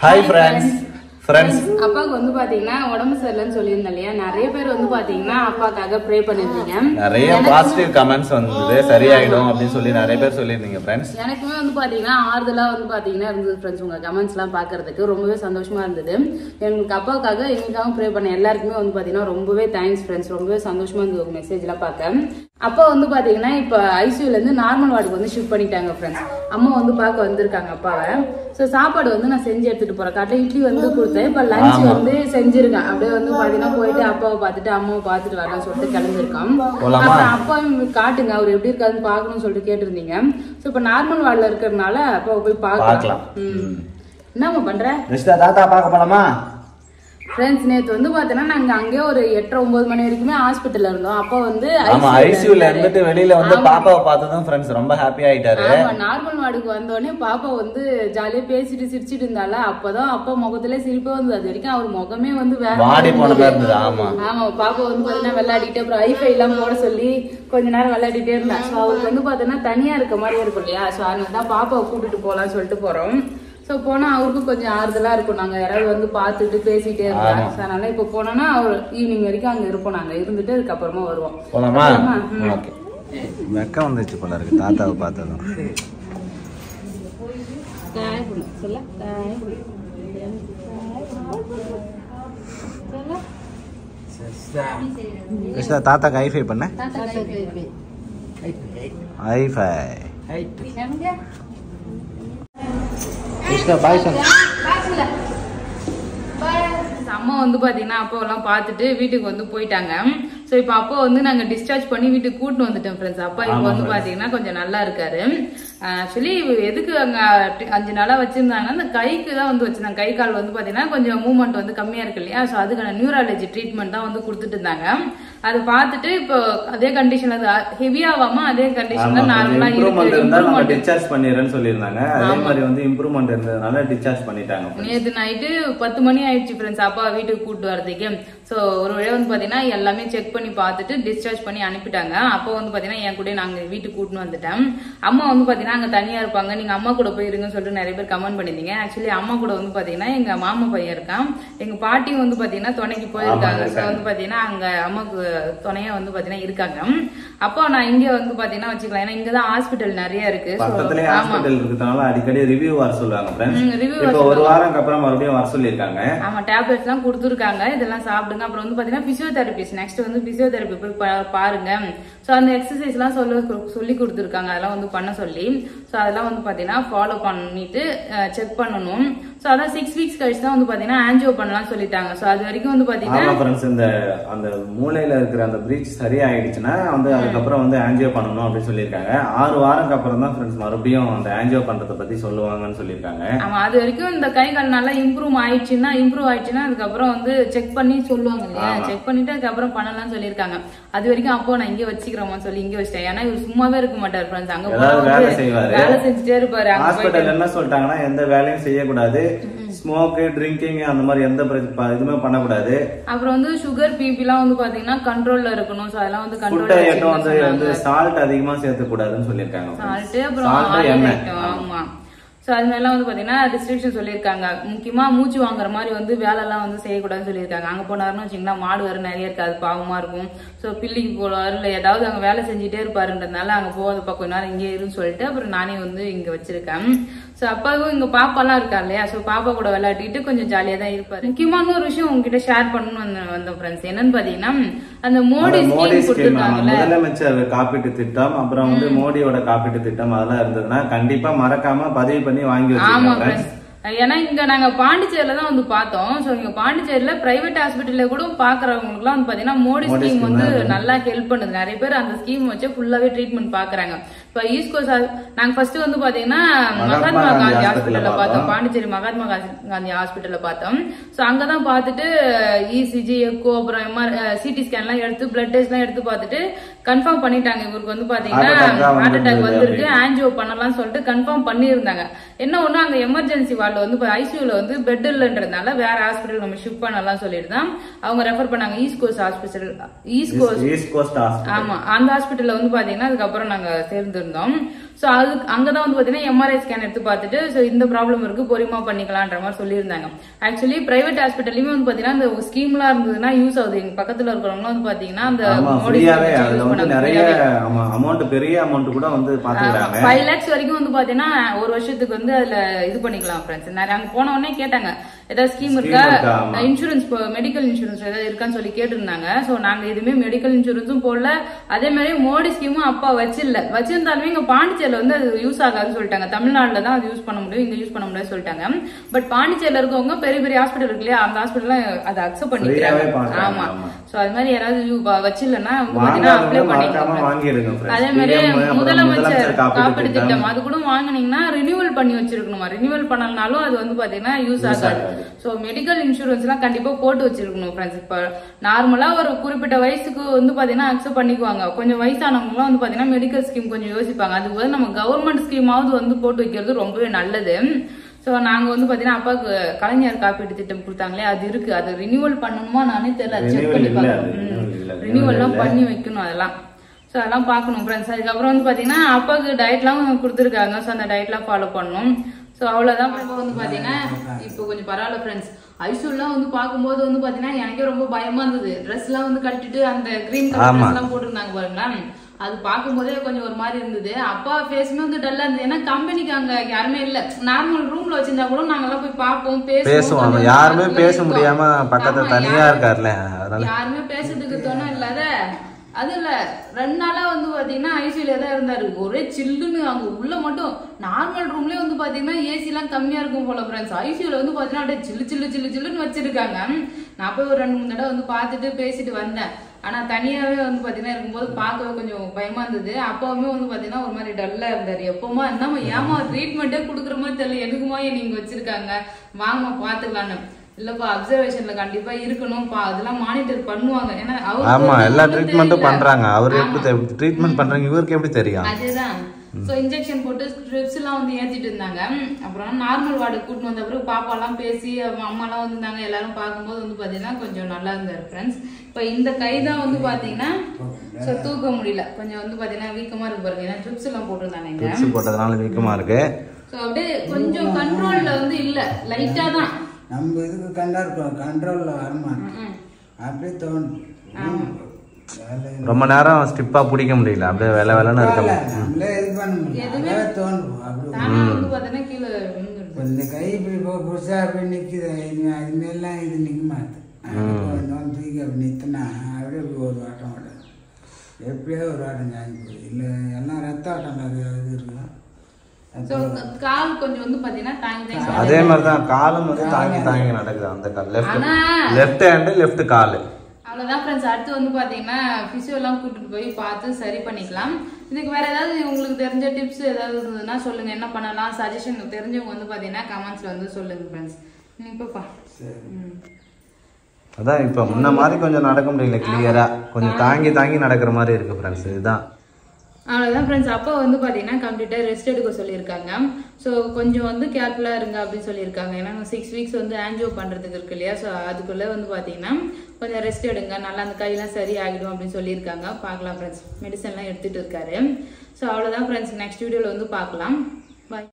Hi friends. அப்பாக்கு வந்து பாத்தீங்கன்னா உடம்பு சரியில்லைன்னு சொல்லியிருந்தேன் இல்லையா, நிறைய பேர் வந்து பாத்தீங்கன்னா அப்பாக்காக ப்ரே பண்ணிருந்தீங்க. நிறைய பாசிட்டிவ் கமெண்ட்ஸ் வந்தது, சரியாயிடும் அப்படின்னு சொல்லி நிறைய பேர் சொல்லியிருந்தீங்க ஃப்ரெண்ட்ஸ். எனக்குமே வந்து பாத்தீங்கன்னா ஆறுதலா வந்து பாத்தீங்கன்னா இருந்தது ஃப்ரெண்ட்ஸ். உங்க கமெண்ட்ஸ் எல்லாம் பாக்குறதுக்கு ரொம்பவே சந்தோஷமா இருந்தது. எங்களுக்கு அப்பாவுக்காக எங்களுக்காக ப்ரே பண்ண எல்லாருக்குமே வந்து பாத்தீங்கன்னா ரொம்பவே தேங்க்ஸ் ஃப்ரெண்ட்ஸ். ரொம்பவே சந்தோஷமா இருந்தது உங்க மெசேஜ் எல்லாம் பார்க்க. அப்பா வந்து பாத்தீங்கன்னா இப்ப ஐசியூல இருந்து நார்மல் வார்டுக்கு வந்து ஷிஃப்ட் பண்ணிட்டாங்க ஃப்ரெண்ட்ஸ். அம்மா வந்து பார்க்க வந்திருக்காங்க அப்பாவை. சோ சாப்பாடு வந்து நான் செஞ்சு எடுத்துட்டு போறேன். காலைல இட்லி வந்து கொடுத்தேன், இப்ப லஞ்ச் வந்து செஞ்சிருக்கேன். அப்படியே வந்து பாத்தீங்கன்னா போயிட்டு அப்பாவை பார்த்துட்டு அம்மாவை பார்த்துட்டு வரலாம்னு சொல்லிட்டு கிளம்பிருக்கோம். அப்புறம் அப்பாவும் காட்டுங்க அவர் எப்படி இருக்காருன்னு பாக்கணும்னு சொல்லிட்டு கேட்டிருந்தீங்க. சோ இப்ப நார்மல் வார்டுல இருக்கிறதுனால அப்பாவை போய் பாக்கலாம். என்னம்மா பண்ற? தாத்தா பார்க்க போலாமா ஃப்ரெண்ட்ஸ்? நேத்து வந்து பாத்தீங்கன்னா நாங்க அங்கே ஒரு 8-9 மணி வரைக்குமே ஹாஸ்பிட்டல்ல இருந்தோம். அப்பா வந்து ஐசியூல இருந்துட்டு வெளியில வந்து பாப்பாவை பார்த்ததும் ஃப்ரெண்ட்ஸ் ரொம்ப ஹாப்பி ஆயிட்டாரு. நார்மல் வார்டுக்கு வந்தோடனே பாப்பா வந்து ஜாலியா பேசிட்டு சிரிச்சிட்டு இருந்தால, அப்பதான் அப்பா முகத்திலே சிரிப்பே வந்து. அது வரைக்கும் அவர் முகமே வந்து வேற வாடி போன மாதிரி இருந்தது. ஆமா பாப்பா வந்து பாத்தீங்கன்னா விளையாடிட்டு அப்புறம் ஐஃபை எல்லாம் போட சொல்லி கொஞ்ச நேரம் விளையாடிட்டே இருந்தா. சோ அவருக்கு வந்து பாத்தீங்கன்னா தனியா இருக்க மாதிரி இருக்கும் இல்லையா, சோ அதனாலதான் பாப்பாவை கூட்டிட்டு போலாம்னு சொல்லிட்டு போறோம். சோ போனா அவருக்கும் கொஞ்சம் ஆறுதலா இருக்கும். நாங்க யாராவது வந்து பாத்துட்டு பேசிட்டே இருந்தோம். அதனால இப்ப போனோம்னா அவர் ஈவினிங் வரைக்கும் அங்க இருப்போம். நாங்க இருந்துட்டு அதுக்கப்புறமா வருவோம். வெக்கம் வந்துச்சு போல இருக்கு தாத்தாவை பார்த்ததும். தாத்தாக்கு ஐஃபை பண்ண ஐஃபை அம்மா வந்து பாத்தீங்கன்னா அப்பா எல்லாம் பாத்துட்டு வீட்டுக்கு வந்து போயிட்டாங்க. சோ இப்ப அப்பா வந்து நாங்க டிஸ்சார்ஜ் பண்ணி வீட்டுக்கு கூட்டு வந்துட்டோம் ஃப்ரெண்ட்ஸ். அப்பா இப்ப வந்து பாத்தீங்கன்னா கொஞ்சம் நல்லா இருக்காரு. ஆக்சுவலி எதுக்கு அங்க 5 நாளா வச்சிருந்தாங்கன்னா அந்த கைக்கு தான் வந்து வச்சிருந்தாங்க. கை கால் வந்து பாத்தீங்கன்னா கொஞ்சம் மூவ்மெண்ட் வந்து கம்மியா இருக்கு இல்லையா, சோ அதுக்கான நியூராலஜி ட்ரீட்மெண்ட் தான் வந்து கொடுத்துட்டு இருந்தாங்க. அதை பார்த்துட்டு இப்போ அதே கண்டிஷன்ல ஹெவியாவாம அதே கண்டிஷன்ல நார்மலா இருக்கு. டிஸ்சார்ஜ் பண்ணிடுறேன்னு சொல்லிருந்தாங்க. அதே மாதிரி வந்து இம்ப்ரூவ்மெண்ட் இருந்ததுனால டிஸ்சார்ஜ் பண்ணிட்டாங்க. நேத்து நைட்டு 10 மணி ஆயிடுச்சு ஃப்ரெண்ட்ஸ் அப்பா வீட்டுக்கு கூட்டு வரதுக்கு. சோ ஒரு வழியா வந்து பாத்தீங்கன்னா எல்லாமே செக் பண்ணி பார்த்துட்டு டிஸ்சார்ஜ் பண்ணி அனுப்பிட்டாங்க. அப்போ வந்து பாத்தீங்கன்னா என் கூட நாங்க வீட்டுக்கு கூட்டின்னு வந்துட்டேன். அம்மா வந்து பாத்தீங்கன்னா அங்க தனியா இருப்பாங்க, நீங்க அம்மா கூட போயிருங்கன்னு சொல்லிட்டு நிறைய பேர் கமெண்ட் பண்ணிருந்தீங்க. ஆக்சுவலி அம்மா கூட வந்து பாத்தீங்கன்னா எங்க மாமா பையன் இருக்கான், எங்க பாட்டியும் வந்து பாத்தீங்கன்னா துணைக்கு போயிருக்காங்க. சோ வந்து பாத்தீங்கன்னா அங்க அம்மாக்கு துணையா வந்து பாத்தீங்கன்னா இருக்காங்க. அப்போ நான் இங்க வந்து பாத்தீங்கன்னா வச்சுக்கலாம், ஏன்னா இங்கதான் ஹாஸ்பிட்டல் நிறைய இருக்கு. அடிக்கடி ரிவ்யூ வர சொல்லுவாங்க. ஒரு வாரம் அப்புறம் மறுபடியும் வர சொல்லிருக்காங்க. ஆமா டேப்லெட்ஸ் எல்லாம் கொடுத்துருக்காங்க, இதெல்லாம் சாப்பிடுங்க. அப்புறம் வந்து பாத்தீங்கன்னா பிசியோதெரபிஸ்ட் நெக்ஸ்ட் வந்து பிசியோதெரபி போய் பாருங்க. சோ அந்த எக்ஸசைஸ் எல்லாம் சொல்லி கொடுத்துருக்காங்க, அதெல்லாம் வந்து பண்ண சொல்லி. சோ அதெல்லாம் வந்து பாத்தீங்கன்னா ஃபாலோ பண்ணிட்டு செக் பண்ணணும். சோ அதான் 6 வீக்ஸ் கழிச்சு தான் வந்து பாத்தீங்கன்னா ஆன்ஜியோ பண்ணலாம் சொல்லிட்டாங்க. சோ அது வரைக்கும் வந்து பாத்தீங்கன்னா அந்த மூளையில இருக்கிற அந்த பிரீச் சரியா ஆயிடுச்சுன்னா வந்து அதுக்கப்புறம் வந்து ஆன்ஜியோ பண்ணணும் அப்படின்னு சொல்லியிருக்காங்க. 6 வாரம் அப்புறம் தான் ஃப்ரெண்ட்ஸ் மறுபடியும் அந்த ஆன்ஜியோ பண்றதை பத்தி சொல்லுவாங்கன்னு சொல்லியிருக்காங்க. ஆமா அது வரைக்கும் இந்த கை கால் நல்லா இம்ப்ரூவ் ஆயிடுச்சுன்னா அதுக்கப்புறம் வந்து செக் பண்ணி சொல்லுவாங்க இல்லையா, செக் பண்ணிட்டு அதுக்கப்புறம் பண்ணலாம்னு சொல்லியிருக்காங்க. அது வரைக்கும் அப்போ நான் இங்க வச்சுக்கிறோமா சொல்லி இங்க வச்சிட்டேன். ஏன்னா இவர் சும்மாவே இருக்க மாட்டாரு ஃப்ரெண்ட்ஸ், அங்க வேலை செஞ்சுட்டே இருப்பாரு. ஹாஸ்பிட்டல் என்ன சொல்லிட்டாங்கன்னா எந்த வேலையும் செய்யக்கூடாது, ஸ்மோக்கு ட்ரிங்கிங் அந்த மாதிரி எந்த இதுவுமே பண்ணக்கூடாது. அப்புறம் வந்து சுகர் பிபி எல்லாம் வந்து பாத்தீங்கன்னா கண்ட்ரோல்ல இருக்கணும். சோ அதெல்லாம் வந்து கண்ட்ரோல் வந்து சால்ட் அதிகமா சேர்த்து கூடாதுன்னு சொல்லிருக்காங்க. சால்ட் அப்புறம் ஆமா சோ அது மாதிரிலாம் வந்து பாத்தீங்கன்னா ரெஸ்ட்ரிக்ஷன் சொல்லியிருக்காங்க. முக்கியமா மூச்சு வாங்குற மாதிரி வந்து வேலை எல்லாம் வந்து செய்யக்கூடாதுன்னு சொல்லியிருக்காங்க. அங்க போனாருன்னு வச்சுங்களா மாடு வேற நிறைய இருக்காது, பாவமா இருக்கும். சோ பில்லிக்கு போவாரு இல்ல ஏதாவது அங்க வேலை செஞ்சுட்டே இருப்பாருன்றதுனால அங்க போகாதப்பா கொஞ்ச நேரம் இங்கே இருன்னு சொல்லிட்டு அப்புறம் நானே வந்து இங்க வச்சிருக்கேன். சோ அப்பாவும் இங்க பாப்பா எல்லாம் இருக்கா இல்லையா, சோ பாப்பா கூட விளையாடிட்டு கொஞ்சம் ஜாலியா தான் இருப்பாரு. முக்கியமான ஒரு விஷயம் உங்ககிட்ட ஷேர் பண்ணணும்னு வந்த ஃப்ரெண்ட்ஸ் என்னன்னு பாத்தீங்கன்னா அந்த மோடி ஸ்கீம் கொடுத்திருக்காங்கல்ல, முதலமைச்சர் காப்பீட்டு திட்டம், அப்புறம் வந்து மோடியோட காப்பீட்டு திட்டம் அதெல்லாம் இருந்ததுன்னா கண்டிப்பா மறக்காம பதிவு பண்ணி வாங்கி வச்சுக்கோங்க. ஏன்னா இங்க நாங்க பாண்டிச்சேரியில தான் வந்து பார்த்தோம். சோ இங்க பாண்டிச்சேரியில பிரைவேட் ஹாஸ்பிட்டல்ல கூட பாக்குறவங்களுக்கு எல்லாம் வந்து பாத்தீங்கன்னா மோடி ஸ்கீம் வந்து நல்லா ஹெல்ப் பண்ணுது. நிறைய பேர் அந்த ஸ்கீம் வச்சு ஃபுல்லாவே ட்ரீட்மெண்ட் பாக்குறாங்க. இப்ப ஈஸ்கோ நாங்க ஃபர்ஸ்ட் வந்து பாத்தீங்கன்னா மகாத்மா காந்தி ஹாஸ்பிட்டல்ல பார்த்தோம், பாண்டிச்சேரி மகாத்மா காந்தி ஹாஸ்பிட்டல்ல பார்த்தோம். சோ அங்கதான் பாத்துட்டு இசிஜி எக்கோ அப்புறம் சிடி ஸ்கேன் எல்லாம் எடுத்து பிளட் டெஸ்ட் எல்லாம் எடுத்து பாத்துட்டு கன்ஃபார்ம் பண்ணிட்டாங்க இவருக்கு வந்து பாத்தீங்கன்னா ஹார்ட் அட்டாக் வந்திருக்கு, ஆன்ஜியோ பண்ணலாம் சொல்லிட்டு கன்ஃபார்ம் பண்ணிருந்தாங்க. என்ன ஒண்ணு அங்க எமர்ஜென்சி வார்டு வந்து ஐசியூல வந்து பெட் இல்லன்றதுனால வேற ஹாஸ்பிட்டல் நம்ம ஷிஃப்ட் பண்ணலாம் சொல்லிட்டு தான் அவங்க ரெஃபர் பண்ணாங்க. ஈஸ்ட் கோஸ்ட் ஹாஸ்பிட்டல், ஆமா அந்த ஹாஸ்பிட்டல்ல வந்து பாத்தீங்கன்னா அதுக்கப்புறம் நாங்க சேர்ந்திருந்தோம். ஸோ அது அங்கதான் வந்து பாத்தீங்கன்னா எம்ஆர்ஐ ஸ்கேன் எடுத்து பார்த்துட்டு ஸோ இந்த ப்ராப்ளம் இருக்கு பொறுமா பண்ணிக்கலான்ற மாதிரி சொல்லியிருந்தாங்க. ஆக்சுவலி பிரைவேட் ஹாஸ்பிட்டல்லையுமே வந்து பாத்தீங்கன்னா இந்த ஸ்கீம்லாம் இருந்ததுன்னா யூஸ் ஆகுது. எங்க பக்கத்துல இருக்கிறவங்க வந்து பாத்தீங்கன்னா அந்த பெரிய அமௌண்ட் கூட வந்து 5 lakhs வரைக்கும் வந்து பாத்தீங்கன்னா ஒரு வருஷத்துக்கு வந்து அதுல இது பண்ணிக்கலாம் ஃப்ரெண்ட்ஸ். அங்க போன உடனே கேட்டாங்க ஏதாவது ஸ்கீம் இருக்கா, இன்சூரன்ஸ் மெடிக்கல் இன்சூரன்ஸ் ஏதாவது இருக்கான்னு சொல்லி கேட்டிருந்தாங்க. சோ நாங்க எதுவுமே மெடிக்கல் இன்சூரன்ஸும் போடல, அதே மாதிரி மோடி ஸ்கீமும் அப்பா வச்சிருந்தாலுமே இங்க பாண்டிச்சேரியில வந்து அது யூஸ் ஆகாதுன்னு சொல்லிட்டாங்க. தமிழ்நாடுல தான் அது யூஸ் பண்ண முடியும், இங்க யூஸ் பண்ண முடியாது சொல்லிட்டாங்க. பட் பாண்டிச்சேரியில இருக்கவங்க பெரிய பெரிய ஹாஸ்பிட்டல் இருக்கு இல்லையா, அந்த ஹாஸ்பிட்டல் அதை அக்செப்ட் பண்ணிக்கிறாங்க. ஆமா, சோ அது மாதிரி யாராவது வச்சிடலன்னா அப்ளை பண்ணிக்கலாம். அதே மாதிரி முதலமைச்சர் காப்பீடு திட்டம் அது கூட வாங்கினீங்கன்னா ரினியூவல் பண்ணி வச்சிருக்கணுமா. ரினியூவல் பண்ணலனாலும் அது வந்து பாத்தீங்கன்னா யூஸ் ஆகாது. சோ மெடிக்கல் இன்சூரன்ஸ் எல்லாம் கண்டிப்பா போட்டு வச்சிருக்கணும் ஃப்ரெண்ட்ஸ். இப்ப நார்மலா ஒரு குறிப்பிட்ட வயசுக்கு வந்து பாத்தீங்கன்னா அக்செப்ட் பண்ணிக்குவாங்க. கொஞ்சம் வயசானவங்க வந்து பாத்தீங்கன்னா மெடிக்கல் ஸ்கீம் கொஞ்சம் யோசிப்பாங்க. அதுக்கு வந்து நம்ம கவர்மெண்ட் ஸ்கீமாவது வந்து போட்டு வைக்கிறது ரொம்பவே நல்லது. சோ நாங்க வந்து பாத்தீங்கன்னா அப்பாவுக்கு கலைஞர் காப்பீடு திட்டம் கொடுத்தாங்களே அது இருக்கு, அது ரினியூவல் பண்ணணுமா நானே தெரியல, செக் பண்ணி பார்க்கணும். ரினியூவல் எல்லாம் பண்ணி வைக்கணும் அதெல்லாம். சோ அதெல்லாம் பாக்கணும் ஃப்ரெண்ட்ஸ். அதுக்கப்புறம் வந்து பாத்தீங்கன்னா அப்பாவுக்கு டயட்லாம் கொடுத்துருக்காங்க. சோ அந்த டயட்லாம் ஃபாலோ பண்ணணும். சோ அவ்வளவுதான். இப்போ வந்து பாத்தீங்கன்னா இப்போ கொஞ்சம் பரவாயில்ல ஃப்ரெண்ட்ஸ். ஐசூல்லாம் வந்து பாக்கும்போது வந்து பாத்தீங்கன்னா எனக்கே ரொம்ப பயமா இருந்தது. ட்ரெஸ் எல்லாம் வந்து கட்டிட்டு அந்த கிரீன் கலர் ட்ரெஸ் எல்லாம் போட்டுருந்தாங்க பாருங்களேன், அது பாக்கும்போதே கொஞ்சம் ஒரு மாதிரி இருந்தது. அப்பா ஃபேஸுமே வந்து டல்லா இருந்தது. ஏன்னா கம்பெனிக்கு அங்க யாருமே இல்ல, நார்மல் ரூம்ல வச்சிருந்தா கூட நாங்க எல்லாம் போய் பாப்போம் பேசுவோம். யாருமே பேச முடியாம பக்கத்துல தனியா இருக்காருல்ல, யாருமே பேசுறதுக்கு தோண இல்லாத. அது இல்ல 2 நாளா வந்து பாத்தீங்கன்னா ஐசியூல தான் இருந்தாரு. ஒரே சில்லுன்னு அங்க உள்ள மட்டும் நார்மல் ரூம்லயே வந்து பாத்தீங்கன்னா ஏசி எல்லாம் கம்மியா இருக்கும் போல ஃப்ரெண்ட்ஸ். ஐசியூல வந்து பாத்தீங்கன்னா அப்படியே சில்லு வச்சிருக்காங்க. நான் போய் ஒரு 2-3 தடவை வந்து பாத்துட்டு பேசிட்டு வந்தேன். ஆனா தனியாவே வந்து பாத்தீங்கன்னா இருக்கும்போது பார்க்கவே கொஞ்சம் பயமா இருந்தது. அப்பாவுமே வந்து பாத்தீங்கன்னா ஒரு மாதிரி டல்லா இருந்தாரு. எப்பவுமா என்னமா ஏமா ட்ரீட்மெண்ட்டே குடுக்குற மாதிரி தெரியல, எதுக்குமா நீங்க வச்சிருக்காங்க, வாங்கம்மா பாத்துக்கலான்னு. இல்லப்பா அப்சர்வேஷன்ல கண்டிப்பா இருக்கணும், அதெல்லாம் மானிட்டர் பண்ணுவாங்க. ஏன்னா ஆமா எல்லா ட்ரீட்மெண்ட்டும் பண்றாங்க. அவர் எப்படி ட்ரீட்மெண்ட் பண்றாங்க இவருக்கு எப்படி தெரியும். அதேதான். சோ இன்ஜெக்ஷன் போட்டு ஸ்ட்ரிப்ஸ் எல்லாம் வந்து ஏத்திட்டு இருந்தாங்க. அப்புறம் நார்மல் வார்டு கூட்டிட்டு வந்த அப்புறம் பாப்பா எல்லாம் பேசி அம்மா எல்லாம் வந்திருந்தாங்க. எல்லாரும் பார்க்கும்போது வந்து பாத்தீங்கன்னா கொஞ்சம் நல்லா இருந்தாரு ஃப்ரெண்ட்ஸ். இப்ப இந்த கை தான் வந்து பாத்தீங்கன்னா தூக்க முடியல, கொஞ்சம் வந்து பாத்தீங்கன்னா வீக்கமா இருக்கு பாருங்க. ஏன்னா ட்ரிப்ஸ் எல்லாம் போட்டிருந்தாங்க, ட்ரிப்ஸ் போட்டதுனால வீக்கமா இருக்கு. சோ அப்படியே கொஞ்சம் கண்ட்ரோல்ல வந்து இல்ல, லைட்டா தான் நம்ம இதுக்கு கண்ட்ரோல்ல வரமாட்டோம். அப்படியே தோணும். ரொம்ப நேரம் ஸ்டிப்பா பிடிக்க முடியல, அப்படியே வேலை வேலைன்னு இருக்க நம்மளே இது பண்ண முடியல, தோணும். அப்படியே கீழே இந்த கை இப்படி புதுசா அப்படி நிக்குது, அது மேலாம் இது நிக்க மாட்டேன். தூக்கி அப்படி நித்துனா அப்படியே ஒரு வாட்டம் விட எப்படியோ ஒரு வாட்டம் ஜாங்கி போகுது. இல்லை எல்லாம் ரத்த ஆட்டம் அது இருக்கும். கால் கொஞ்சம் வந்து பாத்தீங்கன்னா தாங்கி அதே மாதிரிதான் காலும் வந்து தாங்கி நடக்குது. அந்த கால் லெஃப்ட் ஹேண்ட் லெஃப்ட் கால். அவ்வளவுதான் ஃப்ரெண்ட்ஸ். அடுத்து வந்து பாத்தீங்கன்னா பிசியோ எல்லாம் கூட்டிட்டு போய் பார்த்து சரி பண்ணிக்கலாம். இதுக்கு வேற ஏதாவது உங்களுக்கு தெரிஞ்ச டிப்ஸ் ஏதாவது இருந்ததுன்னா சொல்லுங்க, என்ன பண்ணலாம் சஜஷன் தெரிஞ்சவங்க வந்து பாத்தீங்கன்னா கமெண்ட்ஸ்ல வந்து சொல்லுங்க ஃப்ரெண்ட்ஸ். இப்பப்பா அதான் இப்ப முன்ன மாதிரி கொஞ்சம் நடக்க முடியல, கிளியரா கொஞ்சம் தாங்கி நடக்கிற மாதிரி இருக்கு ஃப்ரெண்ட்ஸ். இதுதான் அவ்வளோதான் ஃப்ரெண்ட்ஸ். அப்பா வந்து பார்த்தீங்கன்னா கம்ப்ளீட்டாக ரெஸ்ட் எடுக்க சொல்லியிருக்காங்க. ஸோ கொஞ்சம் வந்து கேர்ஃபுல்லாக இருங்க அப்படின்னு சொல்லியிருக்காங்க. ஏன்னா 6 weeks வந்து ஆன்ஜியோ பண்ணுறதுக்கு இருக்கு இல்லையா, ஸோ அதுக்குள்ளே வந்து பார்த்தீங்கன்னா கொஞ்சம் ரெஸ்ட் எடுங்க, நல்லா அந்த கையெல்லாம் சரி ஆகிடும் அப்படின்னு சொல்லியிருக்காங்க. பார்க்கலாம் ஃப்ரெண்ட்ஸ், மெடிசன்லாம் எடுத்துகிட்டு இருக்காரு. ஸோ அவ்வளோதான் ஃப்ரெண்ட்ஸ், நெக்ஸ்ட் வீடியோவில் வந்து பார்க்கலாம். பாய்.